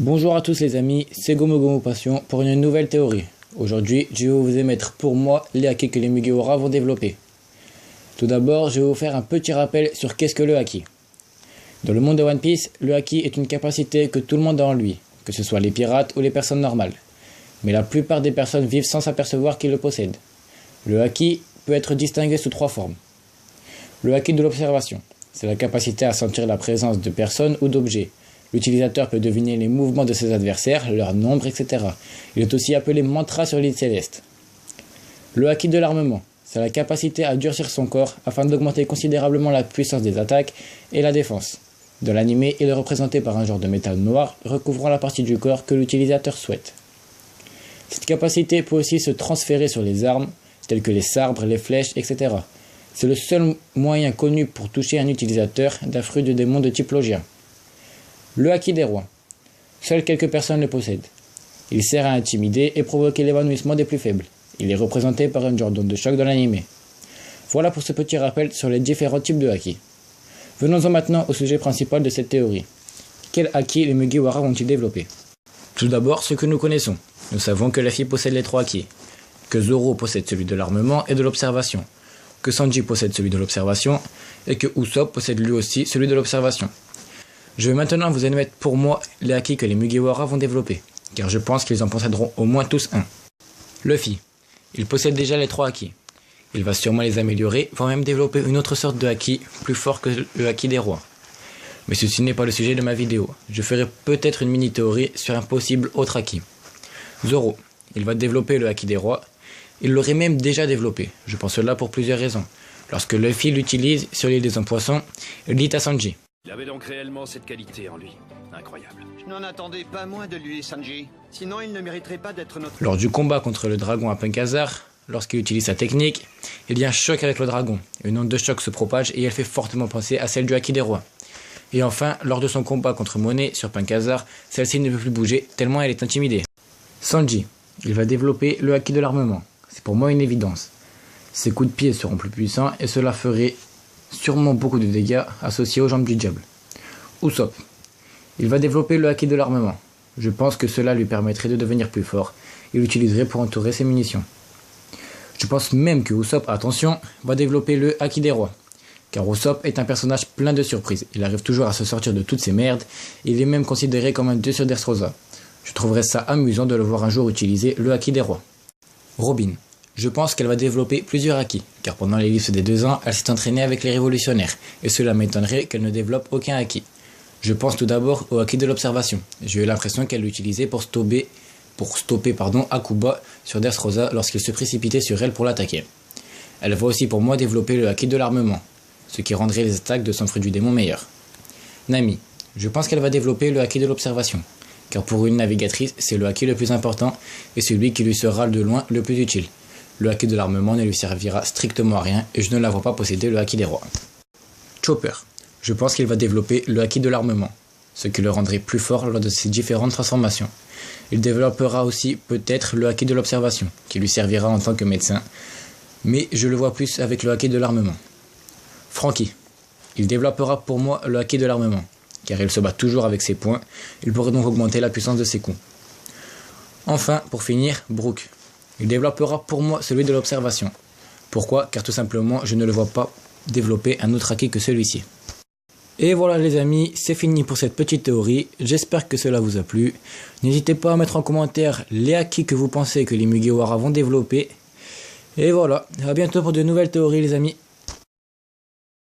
Bonjour à tous les amis, c'est Gomu Passion pour une nouvelle théorie. Aujourd'hui, je vais vous émettre pour moi les haki que les Mugiwara vont développer. Tout d'abord, je vais vous faire un petit rappel sur qu'est-ce que le haki. Dans le monde de One Piece, le haki est une capacité que tout le monde a en lui, que ce soit les pirates ou les personnes normales. Mais la plupart des personnes vivent sans s'apercevoir qu'ils le possèdent. Le haki peut être distingué sous trois formes. Le haki de l'observation, c'est la capacité à sentir la présence de personnes ou d'objets. L'utilisateur peut deviner les mouvements de ses adversaires, leur nombre, etc. Il est aussi appelé mantra sur l'île céleste. Le haki de l'armement, c'est la capacité à durcir son corps afin d'augmenter considérablement la puissance des attaques et la défense. Dans l'anime, il est représenté par un genre de métal noir recouvrant la partie du corps que l'utilisateur souhaite. Cette capacité peut aussi se transférer sur les armes, telles que les sabres, les flèches, etc. C'est le seul moyen connu pour toucher un utilisateur d'un fruit de démon de type Logia. Le haki des rois. Seules quelques personnes le possèdent. Il sert à intimider et provoquer l'évanouissement des plus faibles. Il est représenté par une genre d'onde de choc dans l'anime. Voilà pour ce petit rappel sur les différents types de haki. Venons-en maintenant au sujet principal de cette théorie. Quel haki les Mugiwara vont-ils développer? Tout d'abord, ce que nous connaissons. Nous savons que Luffy possède les trois haki, que Zoro possède celui de l'armement et de l'observation, que Sanji possède celui de l'observation et que Usopp possède lui aussi celui de l'observation. Je vais maintenant vous émettre pour moi les haki que les Mugiwara vont développer, car je pense qu'ils en posséderont au moins tous un. Luffy, il possède déjà les trois haki. Il va sûrement les améliorer, voire même développer une autre sorte de haki plus fort que le haki des rois. Mais ceci n'est pas le sujet de ma vidéo. Je ferai peut-être une mini-théorie sur un possible autre haki. Zoro, il va développer le haki des rois. Il l'aurait même déjà développé. Je pense cela pour plusieurs raisons. Lorsque Luffy l'utilise sur l'île des hommes poissons, il dit à Sanji: il avait donc réellement cette qualité en lui. Incroyable. Je n'en attendais pas moins de lui, Sanji. Sinon, il ne mériterait pas d'être notre... Lors du combat contre le dragon à Punk Hazard, lorsqu'il utilise sa technique, il y a un choc avec le dragon. Une onde de choc se propage et elle fait fortement penser à celle du haki des rois. Et enfin, lors de son combat contre Monet sur Punk Hazard, celle-ci ne peut plus bouger tellement elle est intimidée. Sanji, il va développer le haki de l'armement. C'est pour moi une évidence. Ses coups de pied seront plus puissants et cela ferait sûrement beaucoup de dégâts associés aux jambes du diable. Usopp, il va développer le haki de l'armement. Je pense que cela lui permettrait de devenir plus fort. Il l'utiliserait pour entourer ses munitions. Je pense même que Usopp, attention, va développer le haki des rois. Car Usopp est un personnage plein de surprises. Il arrive toujours à se sortir de toutes ces merdes. Il est même considéré comme un dieu sur Dressrosa. Je trouverais ça amusant de le voir un jour utiliser le haki des rois. Robin, je pense qu'elle va développer plusieurs haki, car pendant l'ellipse des 2 ans, elle s'est entraînée avec les révolutionnaires, et cela m'étonnerait qu'elle ne développe aucun haki. Je pense tout d'abord au haki de l'observation. J'ai eu l'impression qu'elle l'utilisait pour stopper Akuba sur Dressrosa lorsqu'il se précipitait sur elle pour l'attaquer. Elle va aussi pour moi développer le haki de l'armement, ce qui rendrait les attaques de son fruit du démon meilleures. Nami, je pense qu'elle va développer le haki de l'observation, car pour une navigatrice, c'est le haki le plus important et celui qui lui sera de loin le plus utile. Le haki de l'armement ne lui servira strictement à rien et je ne la vois pas posséder le haki des rois. Chopper, je pense qu'il va développer le haki de l'armement, ce qui le rendrait plus fort lors de ses différentes transformations. Il développera aussi peut-être le haki de l'observation, qui lui servira en tant que médecin, mais je le vois plus avec le haki de l'armement. Franky, il développera pour moi le haki de l'armement, car il se bat toujours avec ses poings, il pourrait donc augmenter la puissance de ses coups. Enfin, pour finir, Brook. Il développera pour moi celui de l'observation. Pourquoi? Car tout simplement, je ne le vois pas développer un autre haki que celui-ci. Et voilà les amis, c'est fini pour cette petite théorie. J'espère que cela vous a plu. N'hésitez pas à mettre en commentaire les haki que vous pensez que les Mugiwara vont développer. Et voilà, à bientôt pour de nouvelles théories les amis.